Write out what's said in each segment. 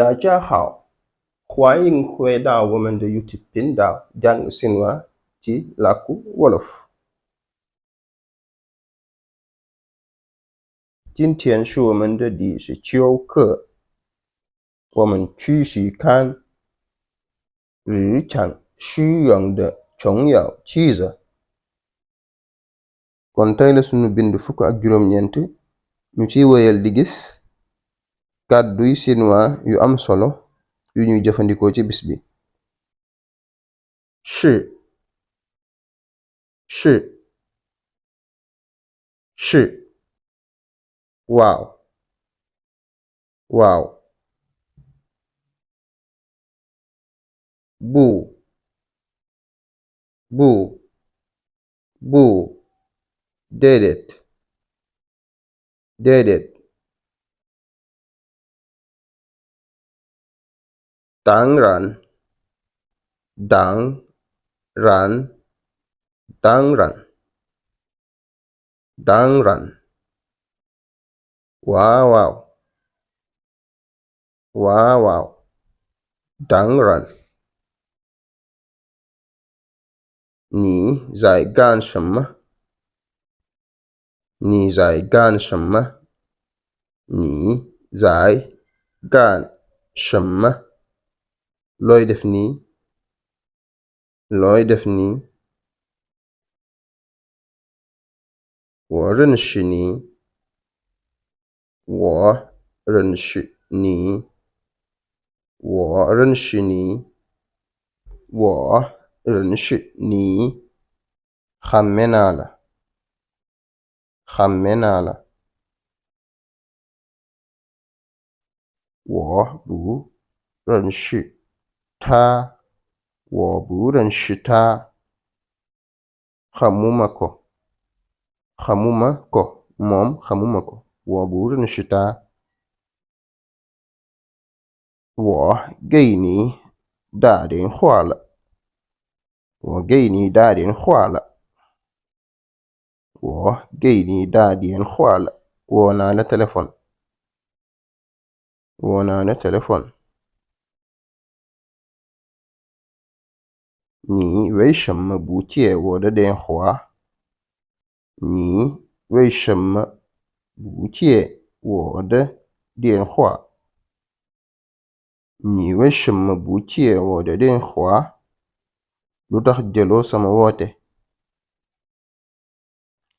大家好，欢迎回到我们的 YouTube 频道讲新话及làkku wolof。今天是我们的第19课，我们继续看日常使用的重要句子。kon tey la sunu bind fukk ak juróom-ñeent ñu ci wéyal di gis kàdduy chinois yu am solo yu ñuy jëfandikoo ci bis bi. 是 waaw waaw. 不 déedéet déedéet. 当然waaw当然。你在干什么？你在干什么？你在干什么？ looy def nii? looy def nii? 我认识你。我认识你。我认识你。我认识你。xàmme naa la. xàmme naa la. 我不认识他。我不认识他。xamuma ko. xamuma ko. moom xamuma ko. 我不认识他。我给你打电话了。我给你打电话了。我给你打电话了。woo naa la téléphone. woo naa la téléphone. 你为什么不接我的电话？你为什么不接我的电话？你为什么不接我的电话？ lu tax jëloo sama woote?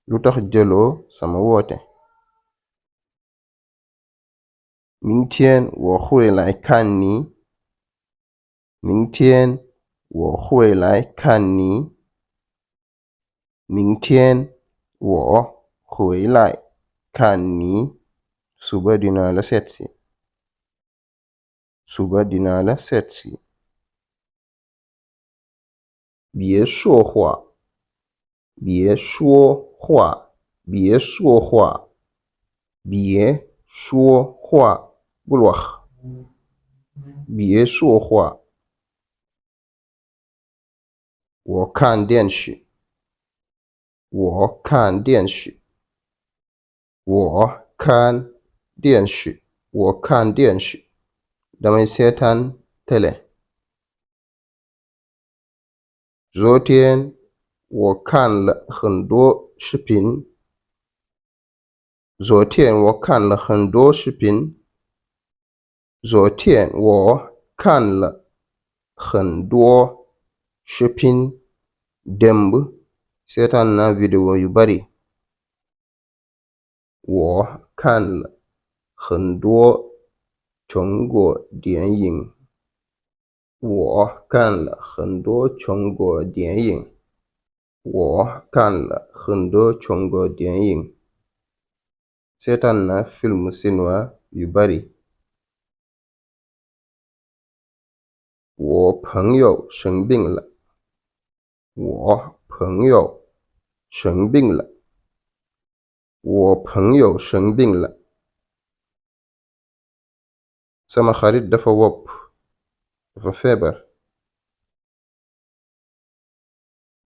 lu tax jëloo sama woote? 明天我会来看你。明天我会来看你。明天我会来看你。suba dinaa la seetsi. suba dinaa la seetsi. 别说话。别说话。别说话。别说话。bul wax. 别说话。我看电视。我看电视。我看电视。我看电视。damay seetaan télé. 昨天我看了很多视频。昨天我看了很多视频。昨天我看了很多视频。démb seetaan naa vidéo yu bari. 我看了很多中国电影。我看了很多中国电影。我看了很多中国电影。seetaan naa film chinois yu bari. 我朋友生病了。我朋友生病了。我朋友生病了。sama xarit dafa wopp. dafa feebar.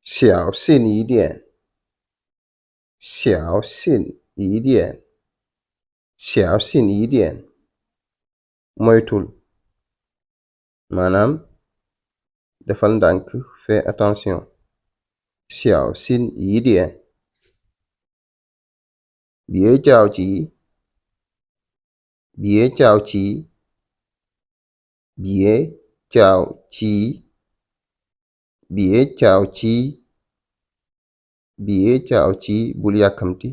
小心一点。小心一点。小心一点。moytul. maanaam defal ndànk, fais attention. 小心一点，别着急，别着急，别着急，别着急，别着急，bul yàkkamti,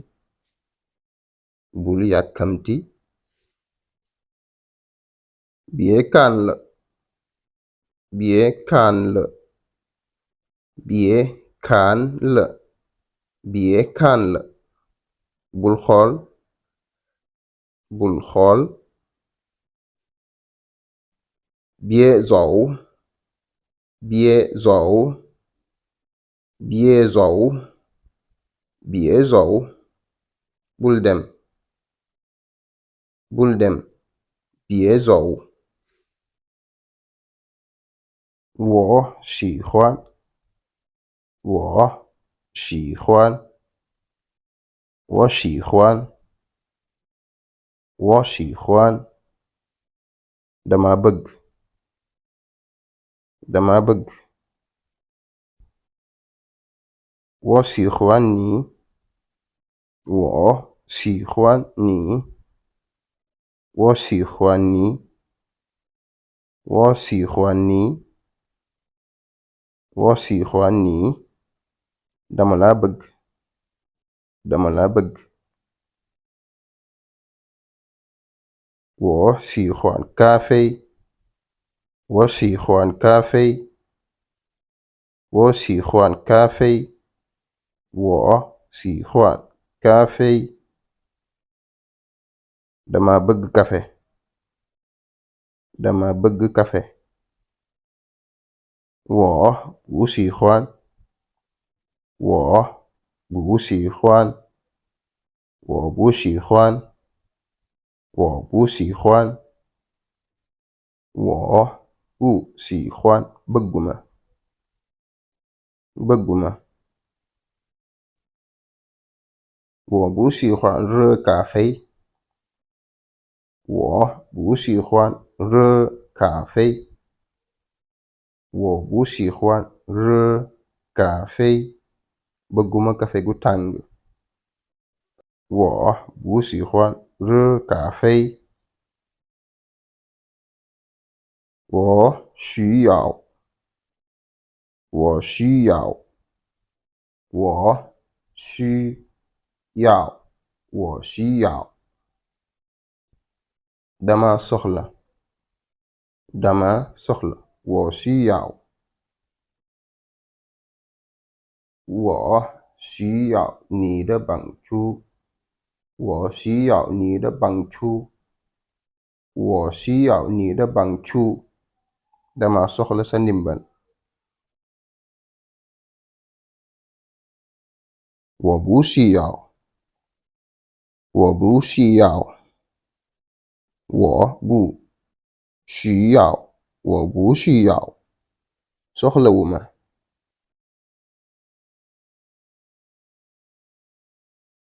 bul yàkkamti. 别干了，别看了，别看了，别看了。bul xool, bul xool. 别走，别走，别走，别走。bul dem, bul dem, 别走。我喜欢，我喜欢，我喜欢，我喜欢。dama bëgg, dama bëgg. 我喜欢你，我喜欢你，我喜欢你，我喜欢你，我喜欢你。dama la bëgg, dama la bëgg. 我喜欢咖啡，我喜欢咖啡，我喜欢咖啡，我喜欢咖啡。dama bëgg café, dama bëgg café. 我不喜欢，我不喜欢，我不喜欢，我不喜欢。我不喜欢bëgguma, bëgguma. 我不喜欢热咖啡，我不喜欢热咖啡，我不喜欢热咖啡。bëgguma café gu tàng. 我不喜欢热咖啡。我需要，我需要，我需要，我需要。dama soxla, dama soxla, 我需要，我需要你的帮助，我需要你的帮助，我需要你的帮助。dama soxla sa ndimbal. 我不需要，我不需要，我不需要，我不需要。soxlawuma.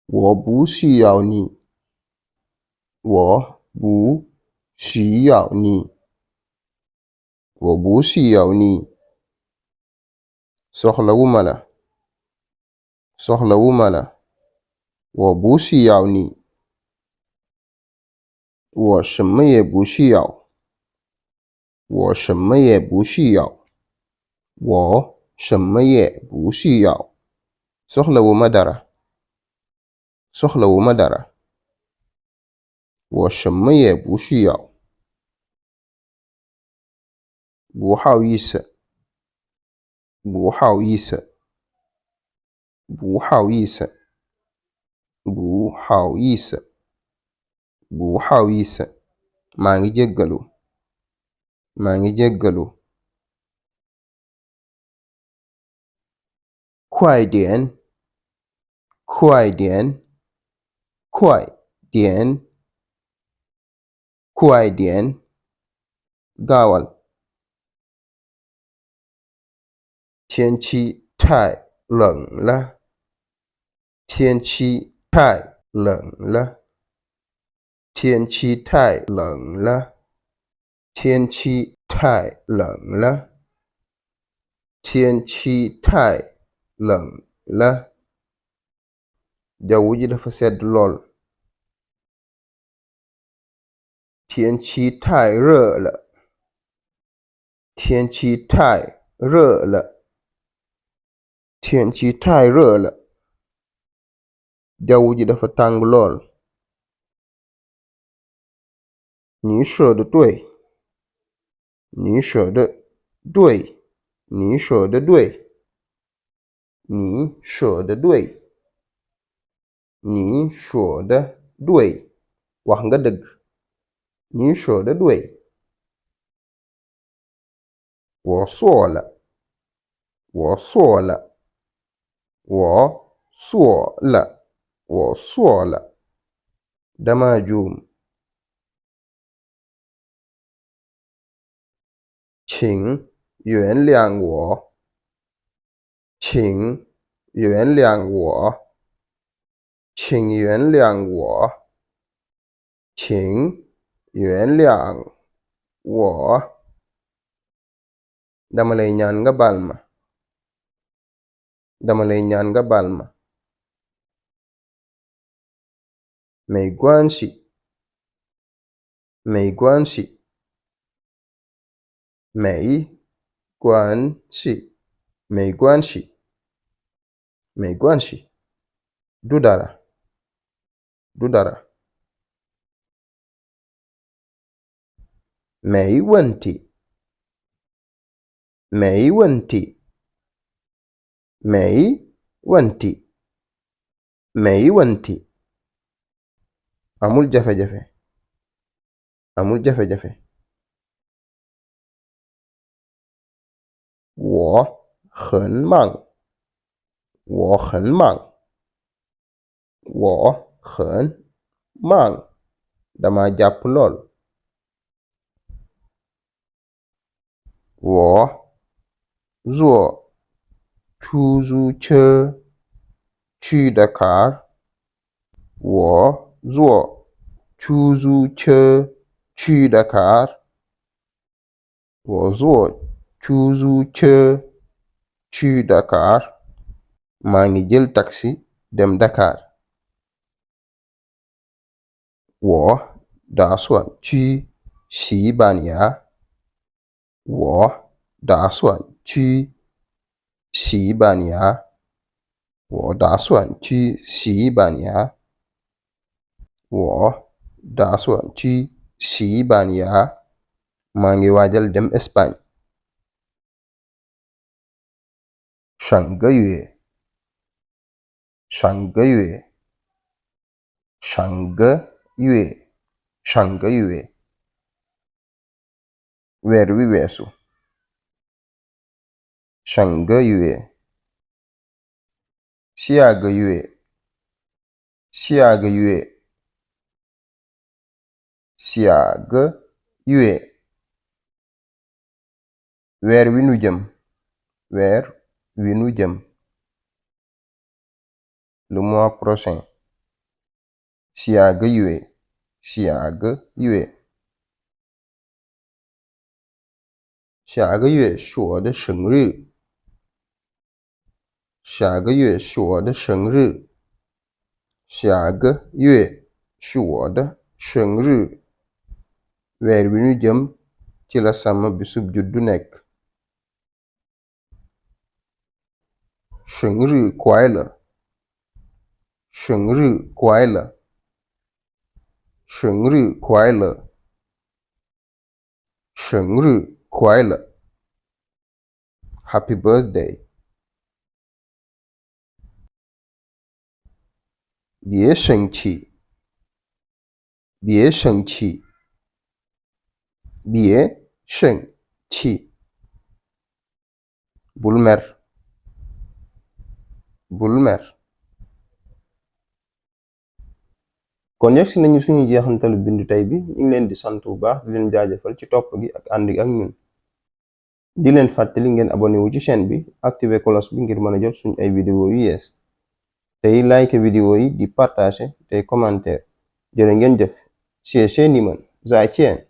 我不需要你，我不需要你，我不需要你。soxlawuma la, soxlawuma la. 我不需要你，我什么也不需要，我什么也不需要，我什么也不需要。soxlawuma dara, soxlawuma dara. 我什么也不需要。不好意思，不好意思，不好意思，不好意思，不好意思。maa ngi jéggalu, maa ngi jéggalu. 快点，快点，快点，快点。gaawal. 天气太冷了，天气太冷了，天气太冷了，天气太冷了，天气太冷了. Jaww ji dafa sedd lool. 天气太热了，天气太热了，天气太热了. Jaww ji dafa tàng lool. 你说的对，你说的对，你说的对，你说的对，你说的对. Wax nga dëgg. 你说的对。我错了，我错了，我错了，我错了. Dama juum. 请原谅我，请原谅我，请原谅我，请原谅我. Dama lay ñaan nga baal ma. Dama lay ñaan nga baal ma. 没关系，没关系，没关系，没关系，没关系. Du dara, du dara. 没问题，没问题，没问题，没问题. Amul jafe-jafe, amul jafe-jafe. 我很忙，我很忙，我很忙. Dama jàpp lool. 我坐出租车去Dakar. 我坐出租车去Dakar. 我坐出租车去Dakar. Maa ngi jël taxi dem Dakar. 我打算去西班牙。我打算去西班牙。我打算去西班牙。我打算去西班牙. Maa ngi waajal dem Espagne. 上个月，上个月，上个月，上个月. Weer wi weesu. 上个月，下个月，下个月，下个月. Weer wi nu jëm, weer wi nu jëm. Le mois prochain. 下个月，下个月。下个月是我的生日。下个月是我的生日。下个月是我的生日. Weer wi ñu jëm ci la sama bisub juddu nekk. 生日快乐，生日快乐，生日快乐，生日快乐. Happy birthday. 别生气，别生气，别生气. Bul mer, bul mer. Kon yegsi nañu suñu jeexantalu bindu tey bi. ñu ngi leen di sant bu baax di leen jaajëfal ci topp gi ak ànd gi ak ñun. di leen fàttali ngeen abonné wu ci chaîne bi activer cloche bi ngir mën a jot suñu ay vidéo yu yees. tey like vidéo yi di partager tey commentaire. jërë ngeen jëf.谢谢你们，再见。